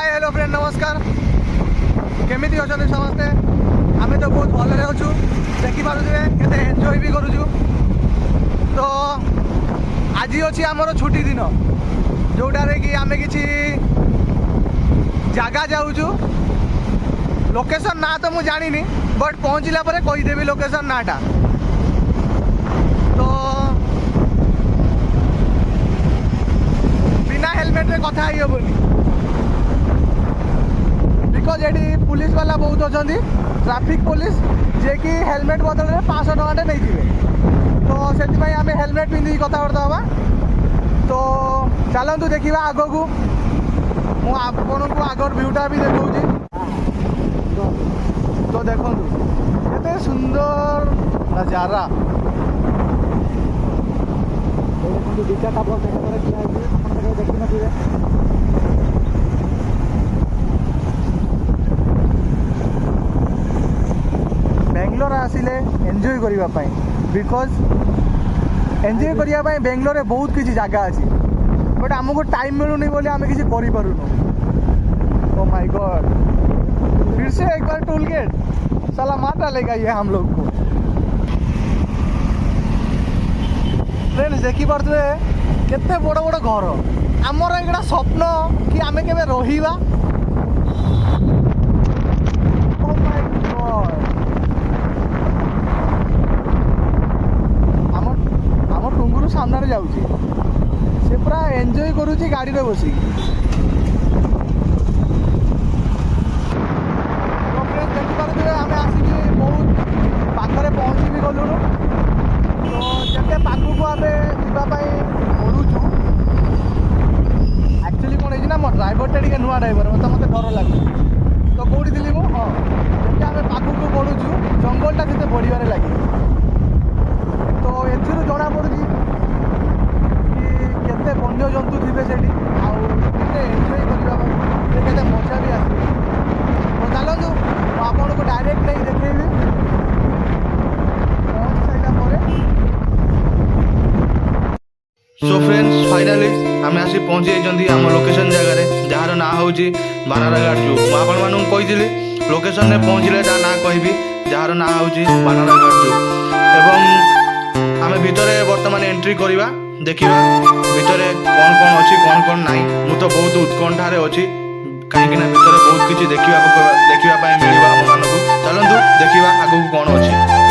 Hi hello friend नमस्कार केमी अच्छा समस्ते आम तो बहुत भलरे अच्छु देखिपे के एंजॉय भी करुचु तो आज अच्छी आमर छुट्टी दिन जोटारे कि आम कि जगह जाऊँ लोकेशन ना तो मुझे जानी बट पहुँचला कहीदेवी लोकेशन नाटा तो बिना हेलमेट रे कथा ही हेनी बिकज ये पुलिस वाला बहुत अच्छा ट्रैफिक पुलिस जे कि हेलमेट बदल में 500 टका नहीं तो से आम हेलमेट पिंधि कथबार्ता हाँ तो चलतु देखा आग को मुझे आगर भ्यूटा भी देखा तो देखु केते सुंदर नजारा बेंगलोर आसिले एंजॉय करने बिकज एंजॉय करने बेंगलोर में बहुत किसी जगह अच्छी बट आमको टाइम मिलूनी बोली आम किसी करूँ ओ माय गॉड फिर से एक बार टोल गेट साला मार डालेगा ये हम लोग को फ्रेंड्स देखी पारे केते बड़ बड़ घर आमर एगुड़ा स्वप्न कि आम के रहा टुंगुरु सामने जाऊँगी से पूरा एंजॉय करुँची गाड़ी में बसी तो फ्रेंड्स देखिपे आम आसिक बहुत पाखे पहुँची भी गलुणु तो जिते पाखक आम जावाई पड़ुचु एक्चुअली कौन है मो ड्राइवर टे नुआ ड्राइवर मत डर लगे तो कौटी थी मुझे हाँ जिते आम पाखक पड़ुचु जंगलटा जिते बढ़िया लगे तो एथुरु जना पड़ुची कि केते वन्य जंतु थे से एंजॉय करने मजा भी आस तो चलतु आपन को डायरेक्ट नहीं देखेबी पहुँच सारा सो फ्रेंड्स फाइनाली आम आसी पहुँची जाइए आम लोकेशन जगार जार ना हूँ बानारघाट जू मुझे आपण मानू कही लोकेशन में पहुँचले ता ना कहि जार ना हूँ बानारघाट जू एवं आम भितर बर्तमान एंट्री करवा देखा भितर कौन कौन अच्छी कौन कौन नाई मु तो बहुत उत्कंठार अच्छी कहीं भितर बहुत किसी देखापी मिल आम मानक चलतु देखा आगू कौन अच्छी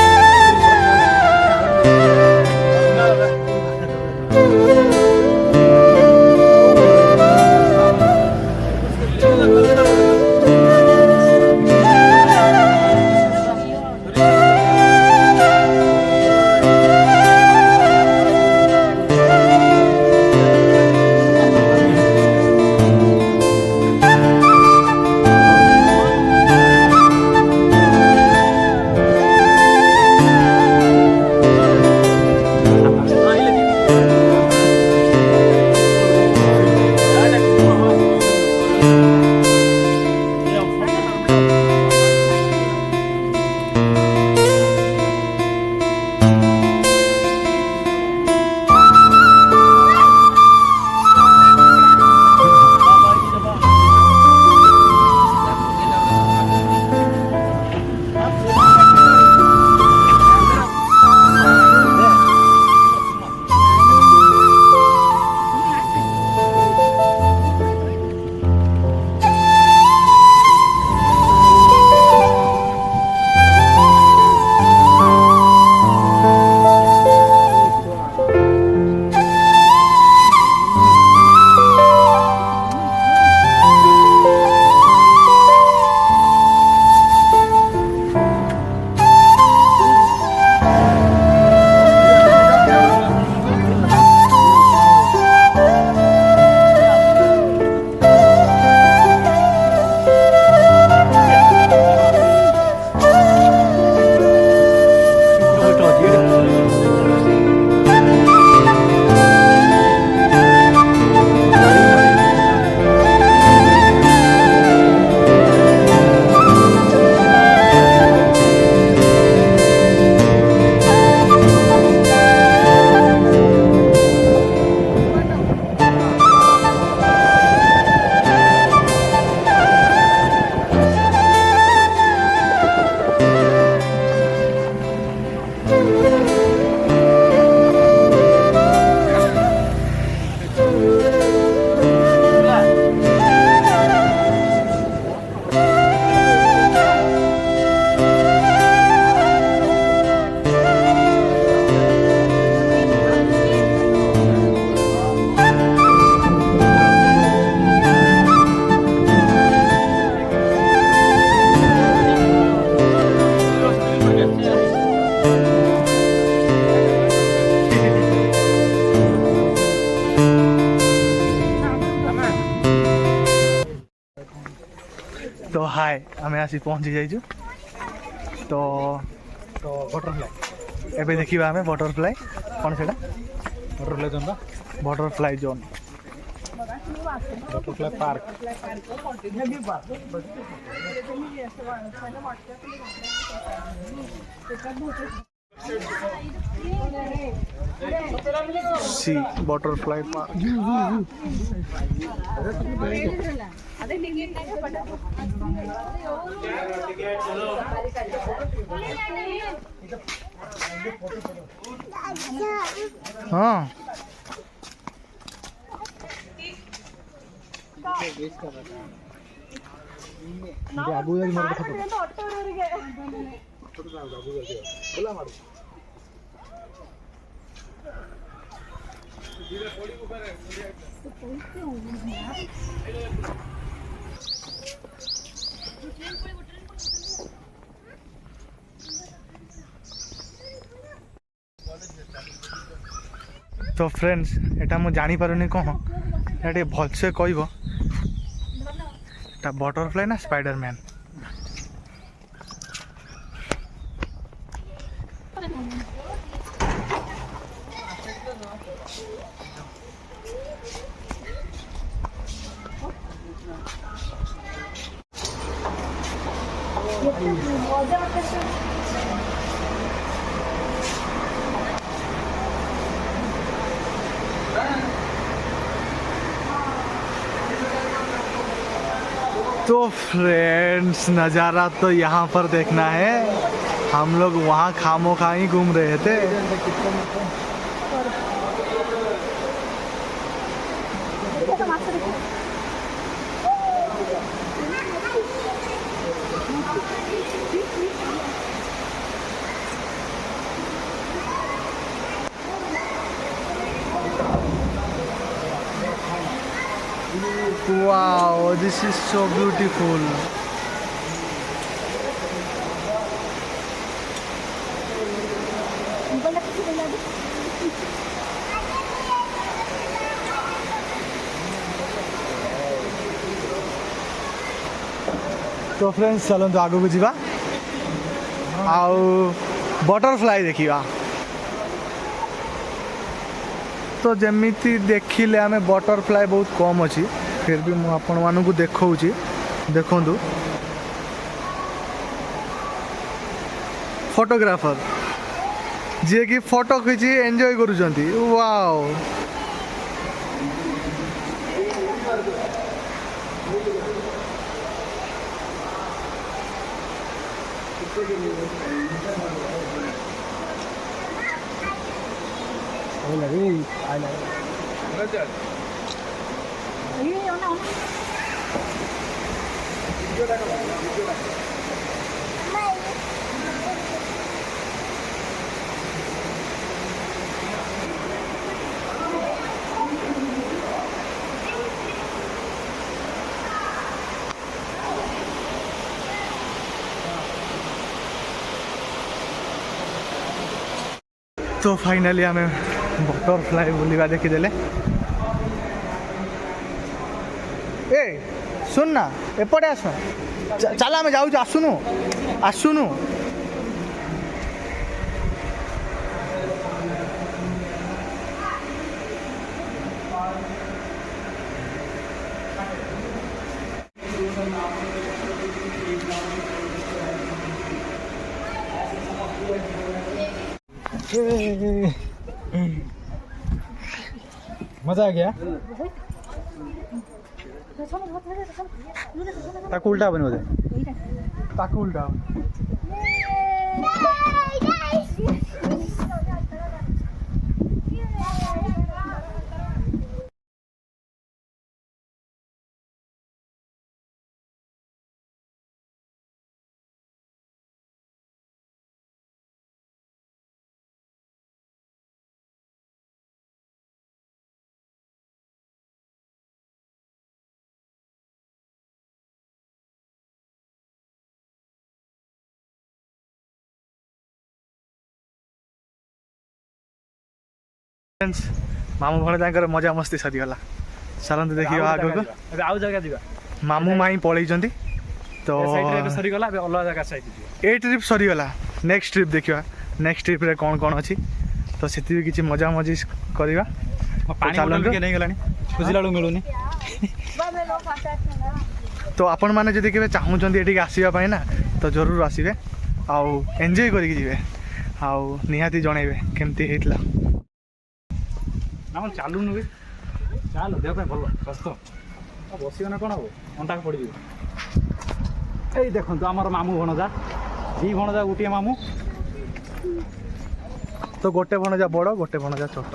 तो हाय आम आसी पहुँची जाइछु तो तो बटरफ्लाई एबे देखिबा हमें बटरफ्लाई कौन सेटा butterfly zone butterfly zone butterfly park सी बटरफ्लाई पार्क हाँ आगू जाके मार देखो तो फ्रेंड्स एटा मु जानी पारुनी कौन एटा भलसे कहब एटा बटरफ्लाई ना स्पाइडरमैन तो फ्रेंड्स नज़ारा तो यहाँ पर देखना है हम लोग वहाँ खामो खा ही घूम रहे थे Wow, this is so beautiful. तो फ्रेंड्स चलते आगू को जीवा आउ बटरफ्लाई देखिवा तो जमीती देखिले आम बटरफ्लाई बहुत कम अच्छी फिर भी मुझे आपण मानू देखौची देखंतु फोटोग्राफर जी कि फोटो खींची एंजॉय करुचंती वाओ तो फाइनाली आम बटरफ्लाई बुलवा देखीदे ए सुन ना एपटे आस चल आम जाऊँ आसुनु आसुनु मजा आ गया ताकू उल्टा बन बोधे ताकू उल्टा फ्रेंड्स मामू भण मजा मस्ती सरीगला चलते देखिए आग को आउ जगह जीवा मामू माई पलैंट तो तो सरी गला अलग जगह साइड ए ट्रिप सरीगला नेक्स्ट ट्रिप देखा नेक्स्ट ट्रिप रे कौन कौन अच्छी तो से किसी मजा मजी करवा पानी बोतल के नहीं गलानी खुजिला लोग मिलुनी तो आपण मैंने जदि के चाहूँ ये आसवाई ना तो जरूर आसवे आउ एंजॉय करके जिवे आउ निहाती जनइबे केमती हेतला ना चलुनु भी चल देह भल स्वास्थ्य बसना कौन हम अंटा पड़ देखो आम मामू भणजा दी भणजा गोटे मामू तो गोटे भणजा बड़ गोटे भणजा छोट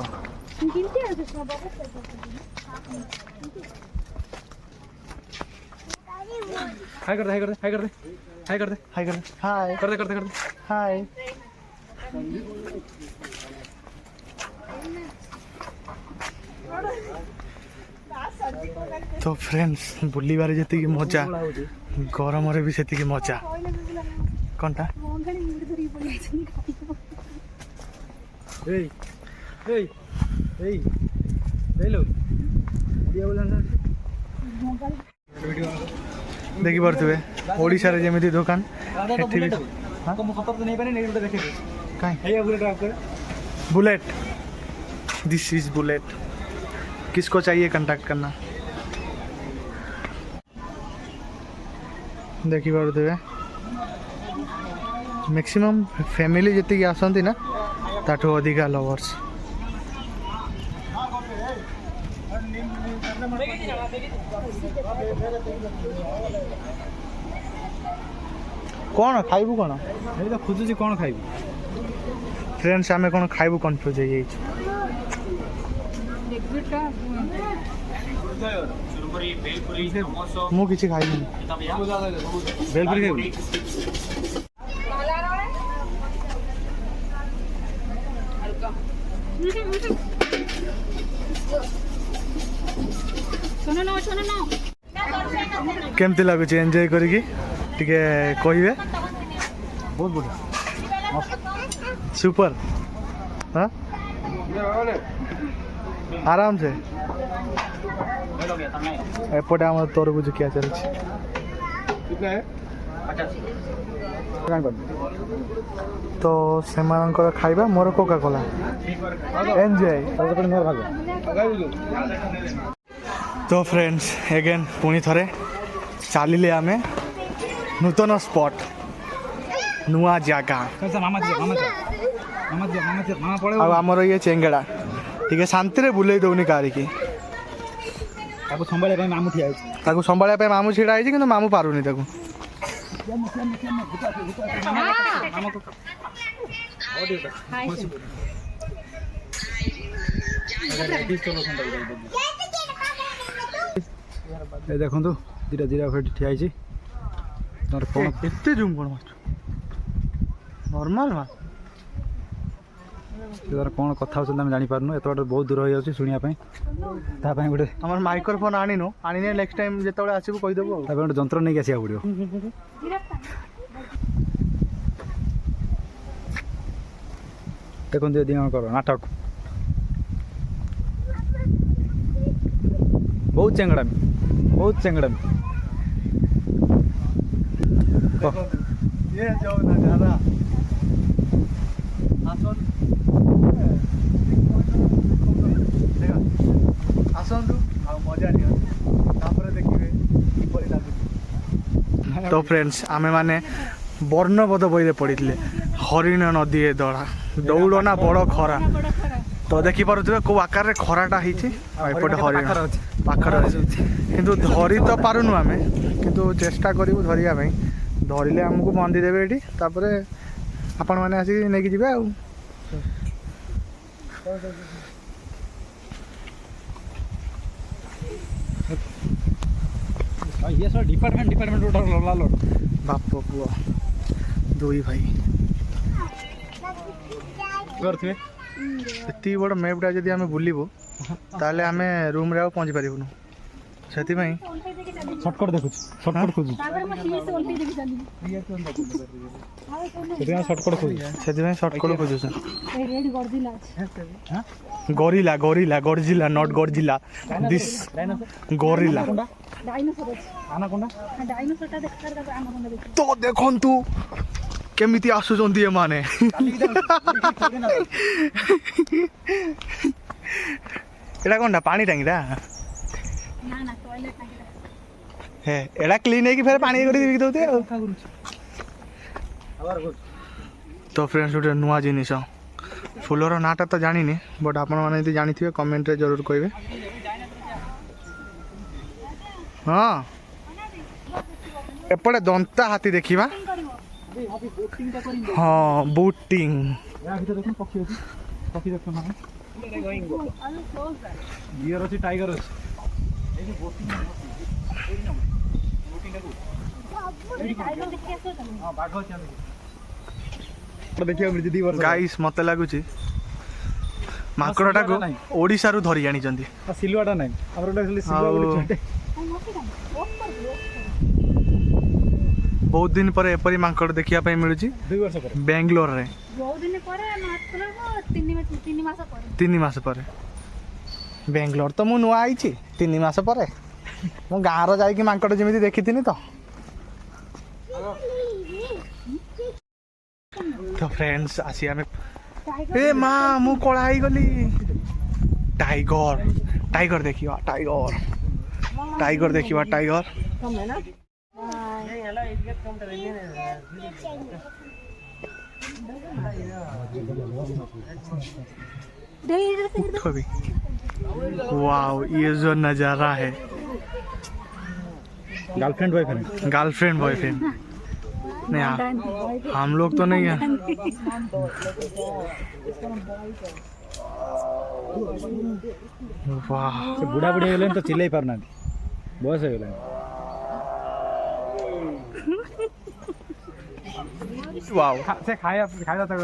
हाय कर दे हाय कर दे हाय कर दे हाय कर दे हाय कर हाय कर दे कर दे कर दे हाय तो फ्रेंड्स बुलबार जी मजा गरम भी से मजा कौनटा देखी पारे ओडिशा जमी दुकान बुलेट दिस इज बुलेट किसको चाहिए कांटेक्ट करना देखी पारे मैक्सिमम फैमिली जी आसती ना ताठू अधिका लवर्स कौन खाइबू कौन तो खोजुची कौन खाइबी फ्रेंड्स आमे कौन खाइबू कन्फ्यूज हो जाइए मु किसी खाइबी बेलपुरी खाइबी केमती लगुच एंजॉय करिकी टिके कहिबे बहुत बढ़िया सुपर हाँ आराम से एपटे आम तरबुज क्या चलছে तो सेमानकर खाइबा मोर कोका कोला एंजॉय तो फ्रेंड्स एगेन पुणी थरे चलिले आमे नूतन स्पॉट नुआ जगह मामा पड़े आमर ये चेंगेड़ा टे शांति बुले दौनी कारिकी संभाल मामू ठिया संभाल मामू छिड़ा है कि मामू पारुनी देखो दीटा जीरा ठिया एते जूम कौन मार नॉर्मल मार तार कौन कथा आम जापारनु एत बाटे बहुत दूर हो जाए गोटे आम माइक्रोफोन आनीनु आनी नेक्स्ट टाइम जो आसबू कहीदेबू गोटे जंत्र नहीं आसा पड़ो देखो दी कर नाटक बहुत चेंगड़ामी ये जो नजारा आसतु मजा देखिए तो फ्रेंड्स आमे माने वर्णबोध बही पढ़ी हरिण नदी ए दड़ा दौड़ ना बड़ खरा तो देखी पारे कौ आकार खराटा होपटे हरिण पाखर किंतु धरी तो पारुनु आम किंतु चेष्टा करूँ धरिया धरले आमको बंदी देवे ये तापर आपण मैंने आसिक नहीं जी ये सब डिपार्टमेंट बाप पुआ दुई भाई एत बड़ मैपटा जब आम बुलबू ताले आम रूम रे पहुँची पारूँ ସେଥିପାଇଁ ସର୍ଟକଟ୍ ଦେଖୁଛି ସର୍ଟକଟ୍ ଖୋଜୁଛି ସେଥିପାଇଁ ସର୍ଟକଟ୍ ଖୋଜୁଛି ସେଥିପାଇଁ ସର୍ଟକଟ୍ ଖୋଜୁଛ gorilla gorilla Godzilla not Godzilla this gorilla ତ ଦେଖନ୍ତୁ କେମିତି ଆସୁଛନ୍ତି ଏମାନେ ଏଇଟା କ'ଣଟା ପାଣି ଟାଙ୍କିଟା ହେ ଏଇଟା କ୍ଲିନ୍ ହେଇକି ଫେରେ ପାଣି କରି ବିକି ଦେଉଥିବେ ଆଉ ତ ଫ୍ରେଣ୍ଡସ୍ ଗୋଟେ ନୂଆ ଜିନିଷ ଫୁଲର ନାଁଟା ତ ଜାଣିନି ବଟ୍ ଆପଣମାନେ ଯଦି ଜାଣିଥିବେ କମେଣ୍ଟରେ ଜରୁର କହିବେ ହଁ ଏପଟେ ଦନ୍ତା ହାତୀ ଦେଖିବା ହଁ ବୋଟିଂ ପକ୍ଷୀ ଅଛି ପକ୍ଷୀ ଦେଖ ନା ଡିଅର ଅଛି ଟାଇଗର ଅଛି ଗାଇସ୍ ମତେ ଲାଗୁଛି ମାଙ୍କଡ଼ଟାକୁ ଓଡ଼ିଶାରୁ ଧରି ଆଣିଛନ୍ତି ସିଲୁଆଟା ନାହିଁ ଆମର ବହୁତ ଦିନ ପରେ ଏପରି ମାଙ୍କଡ଼ ଦେଖିବା ପାଇଁ ମିଳୁଛି 2 ବର୍ଷ ପରେ ବାଙ୍ଗାଲୋରରେ 3 ମାସ ପରେ ବାଙ୍ଗାଲୋର ତ ମୁଁ ନୂଆ ଆଇଛି 3 ମାସ ପରେ ମୁଁ ଗାଁର ଯାଇକି ମାଙ୍କଡ଼ ଯେମିତି ଦେଖିଥିଲି ତ ଫ୍ରେଣ୍ଡସ୍ ଆସି ଆମେ ଏ ମା ମୁଁ କଳା ହେଇଗଲି ଟାଇଗର ଟାଇଗର ଦେଖିବା ଟାଇଗର ଟାଇଗର ଦେଖିବା ଟାଇଗର वाओ ये जो नज़ारा है गर्लफ्रेंड बॉयफ्रेंड गर्लफ्रेंड बॉयफ्रेंड नहीं हम लोग तो नहीं है वाह बुढ़ा बुढ़ी हो तो चिल्लाई पार ना बयस हो गला वाओ से खाया खाया तक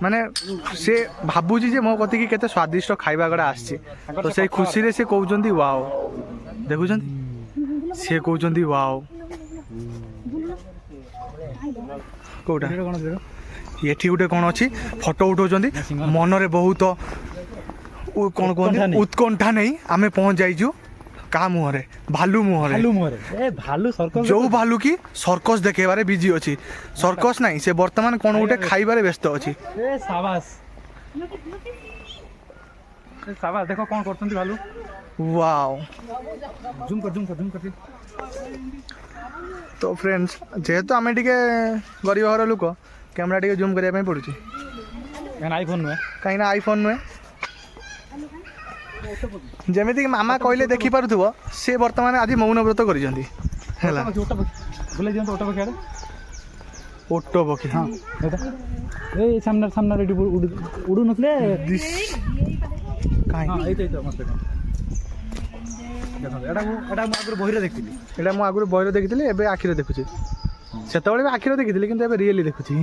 माने से भाबुजी जे मो कति की केते स्वादिष्ट खाइबा गडा आछि तो से खुशी रे से कहउचंदी वाओ देखुचंदी से कहउचंदी वाओ कोटा एठी गुटे कोन अछि फोटो उठौचंदी मन रे बहुत कोन कोन उत्कंठा नहीं आमे पहुंच जाइजु का मुहरे भालू मुहरे ए भालू सर्कस जो भालू की सर्कस देखेबारे बिजी अछि सर्कस नहीं से वर्तमान कोन गुटे खाइबारे व्यस्त अछि ए शाबाश देखो कौन करछंती भालू वाओ जूम कर तो फ्रेंड्स जेहेतु आमे टिके गरीब घर लोक कैमरा टिके जूम करिया पई पडुची आईफोन नुए कहीं ना आईफोन नुए जेमिति कि मामा कहले देखि पारुथबो से वर्तमान आज मौन व्रत करिसंती हैला बोले दियंत ओटो पखेड़ ओटो पखी हां एटा ए सामने रेडी उडू नथले दिस काई हां एते मस्त देखो एटा मु आगुर बहिरे देखतिली एटा मु आगुर बहिरे देखिथिली एबे आखिरे देखुची सेतबेले भी आखिरे देखिथिली किंतु एबे रियली देखुची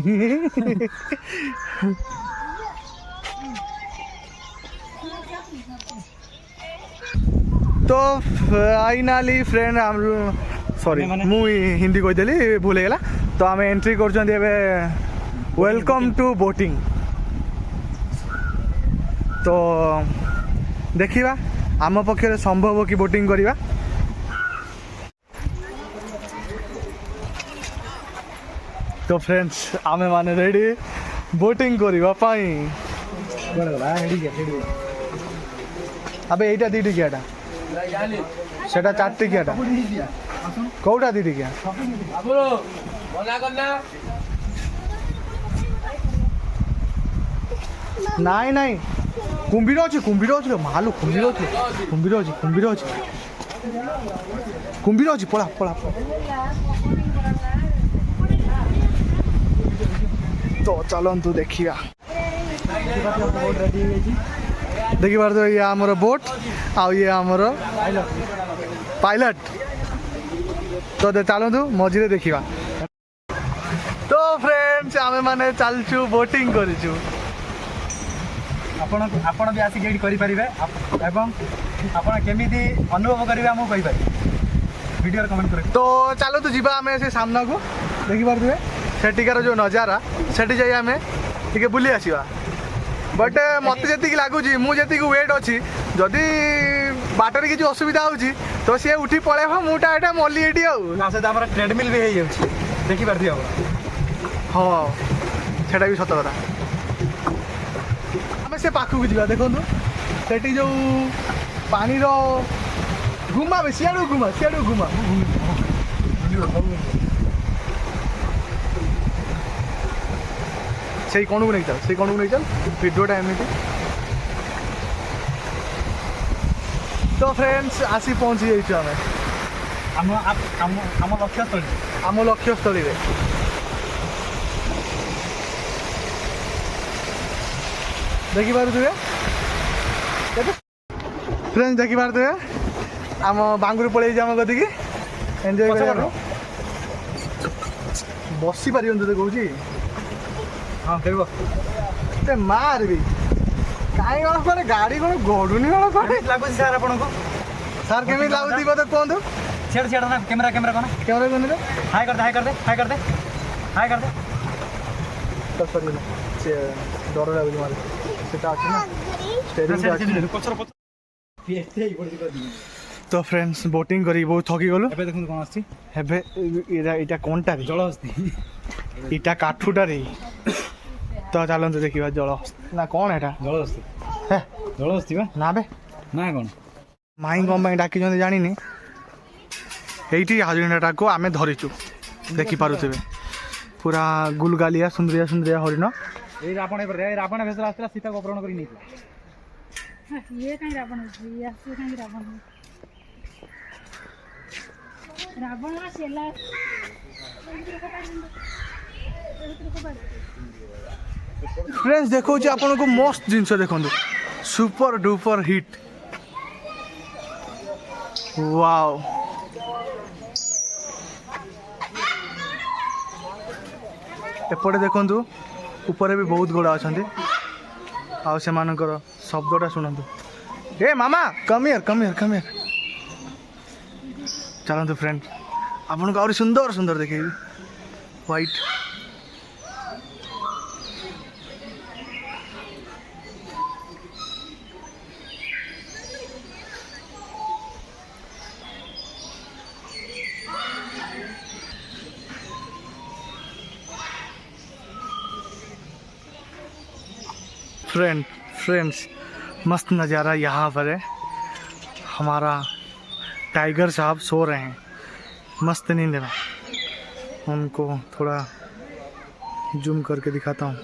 तो फाइनाली फ्रेंड हम सॉरी मु हिंदी कहि देली भूल गेला तो आम एंट्री करछंती एबे वेलकम टू बोटिंग तो देखिबा आम पक्षरे संभव कि बोटिंग करिबा तो फ्रेंड्स आमे माने रेडी बोटिंग करिबा पाई अबे एटा दीटी कियाटा सेटा 4 टिकियाटा कोटा दीटी किया नाई नाई कुंभीर अच्छे मालू कुंभीर अच्छे पड़ा तो चलतु देखिया देखी पार तो ये आमर बोट आउ ये आमर पायलट तो चलतु मझे देखा तो फ्रेंड्स आमे माने चलचु बोटिंग करिचु आपण भी आसिक एठी करि परिबे एवं आपण केमिति अनुभव करिवे हमहु कहि पारि ଭିଡ଼ିଓରେ କମେଣ୍ଟ କରେ। ତ ଚାଲନ୍ତୁ ଯିବା ଆମେ ସେ ସାମ୍ନାକୁ ଦେଖିପାରୁଥିବେ ସେଠିକାର ଯେଉଁ ନଜାରା ସେଠି ଯାଇ ଆମେ ଟିକେ ବୁଲି ଆସିବା। ବଟ୍ ମୋତେ ଯେତିକି ଲାଗୁଛି ମୁଁ ଯେତିକି ୱେଟ୍ ଅଛି ଯଦି ବାଟରେ କିଛି ଅସୁବିଧା ହେଉଛି ତ ସିଏ ଉଠି ପଳେଇବ ମୁଁଟା ଏଇଟା ମଲି ଏଠି ଆଉ। ତା ସହିତ ଆମର ଟ୍ରେଡମିଲ୍ ବି ହେଇଯାଉଛି ଦେଖିପାରୁଥିବେ ଆପଣ। ହଁ ସେଇଟା ବି ସତ କଥା। ଆମେ ସେ ପାଖକୁ ଯିବା ଦେଖନ୍ତୁ ସେଠି ଯେଉଁ ପାଣିର ଘୁମା ବେ ସିଆଡ଼ୁ ଘୁମା ସେଇ କଣକୁ ନେଇ ଚାଲ ଭିଡ଼ିଓଟା ଏମିତି। ତ ଫ୍ରେଣ୍ଡସ୍ ଆସି ପହଞ୍ଚି ଯାଇଛୁ ଆମେ ଆମ ଲକ୍ଷ୍ୟସ୍ଥଳୀ। ଆମ ଲକ୍ଷ୍ୟସ୍ଥଳୀରେ। ଦେଖିପାରୁଥିବେ ଫ୍ରେଣ୍ଡସ୍ ଦେଖିପାରୁଥିବେ ଆମ ବାଙ୍ଗୁରୁ ପଳେଇଛି ଆମ କତିକି ଏନ୍ଜୟ କରିବାକୁ। ବସି ପାରିବନି ତୋତେ କହୁଛି। ହଁ ଖେଳିବ ଏ ମାର ବି କାହିଁ କ'ଣ କରେ ଗାଡ଼ି କ'ଣ ଗଡ଼ୁନି କ'ଣ କରେ କେମିତି ଲାଗୁଛି ସାର୍ ଆପଣଙ୍କୁ? ସାର୍ କେମିତି ଲାଗୁଛି ମୋତେ କୁହନ୍ତୁ। ସିଆଡ଼େ ନା କ୍ୟାମେରା କ'ଣ କ୍ୟାମେରା କୁହନ୍ତୁ ହାଇ କରିଦେ ତ ସରିଗଲା ସେ ଡର ଲାଗୁଛି ମୋତେ ସେଟା ଅଛି ନା ତ ଫ୍ରେଣ୍ଡସ୍ ବୋଟିଂ କରିକି ବହୁତ ଥକି ଗଲୁ। ଏବେ ଦେଖନ୍ତୁ କ'ଣ ଆସୁଛି। ଏବେ ଏଇଟା କ'ଣଟା ରେ ଜଳହସ୍ତି ଏଇଟା କାଠୁଟାରେ ତ ଚାଲନ୍ତୁ ଦେଖିବା ଜଳ ନା କ'ଣ ଏଇଟା ଜଳହସ୍ତି ବା ନା ବେ ନା କ'ଣ ମାଇଁ କ'ଣ ପାଇଁ ଡାକିଛନ୍ତି ଜାଣିନି। ଏଇଠି ହରିଣଟାକୁ ଆମେ ଧରିଛୁ ଦେଖିପାରୁଥିବେ ପୁରା ଗୁଲଗାଲିଆ ସୁନ୍ଦରିଆ ହରିଣ। ଏଇ ରାବଣ ଭେଷରେ ଆସିଥିଲା ସୀତାକୁ ଅପହରଣ କରି ନେଇଥିଲା। ये कहीं रावण है ये आसे कहीं रावण है रावण रा सेला फ्रेंड्स देखो आपन को मस्त जिनस देखो सुपर डुपर हिट वाओ। एपटे देखंतु ऊपर भी बहुत गोड़ा अच्छा आउ से शब्दटा शुणु ए मामा कम हियर चलतु फ्रेंड आपन को और सुंदर देखेबी व्हाइट फ्रेंड्स मस्त नज़ारा यहाँ पर है। हमारा टाइगर साहब सो रहे हैं मस्त नींद में। उनको थोड़ा जूम करके दिखाता हूँ।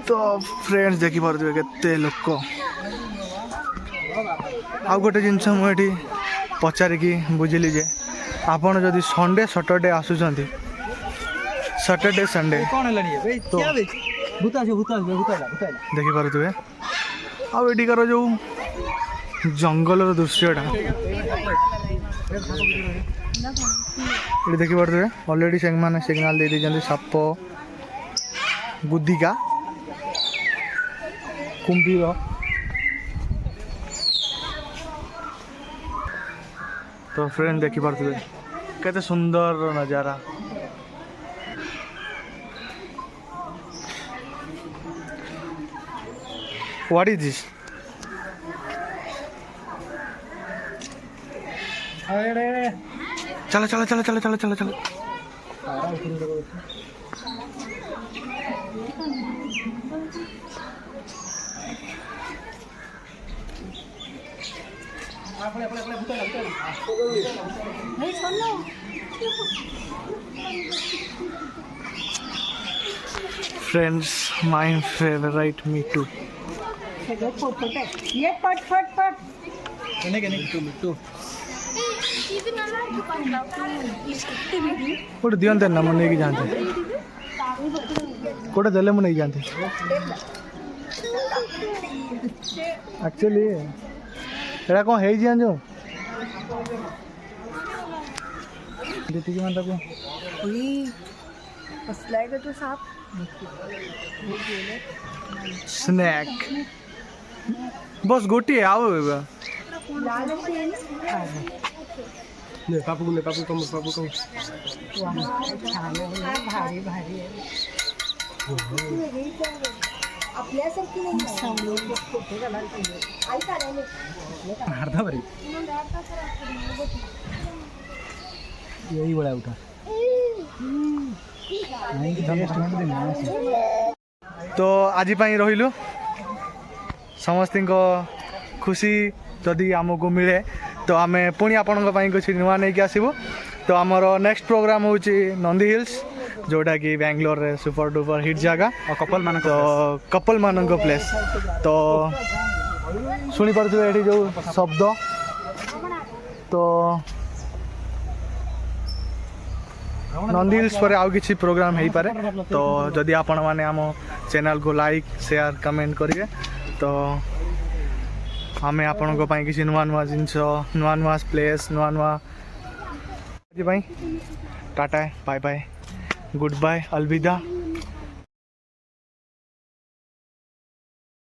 तो फ्रेंड्स देखी पारे केते लोक आउ गोटे जिनस मुझे पचारिकी बुझिली जे आपण जदि संडे सैटरडे आसुचंती सैटरडे संडे तो देखी पारे आठिकार जो जंगल दृश्यटा ये देखी पारे अलरेडी से सिग्नाल दे दीजिए साप गुद्दिका कुंभीर तो फ्रेंड देखी पारे केते सुंदर नजारा। What is this? चलो चलो चलो चलो चलो चलो चलो friends my favourite me too ये फट कोटे दियंते ना मन नहीं जानते कोटे देले मन नहीं जानते एक्चुअली एड़ा कौन है जान जो देती के मानता को स्लाइड तो साफ स्नैक बस गोटे आओ ने पापू कम भारी भारी आपल्यासारखी अर्धा बरी यही बड़ा उठा तो आज रहिलु समस्त खुशी जदि आमको मिले तो आम पुणी आपण कुछ नुआ नहीं आसबू तो आमर नेक्स्ट प्रोग्राम हूँ नंदी हिल्स जोटा कि बेंगलोर रे सुपर डुपर हिट जगह और कपल मान तो कपल मान प्लेस तो शुणी पारे ये जो शब्द तो नंदी हिल्स पर आउ किसी प्रोग्राम हो पारे तो जदि आपण मैंने आम चैनल को लाइक शेयर कमेंट करेंगे तो आम आपण किसी नुआ नुआ जिनस नुआ नुआ प्लेस नुआ नुआ tata bye bye goodbye अलविदा।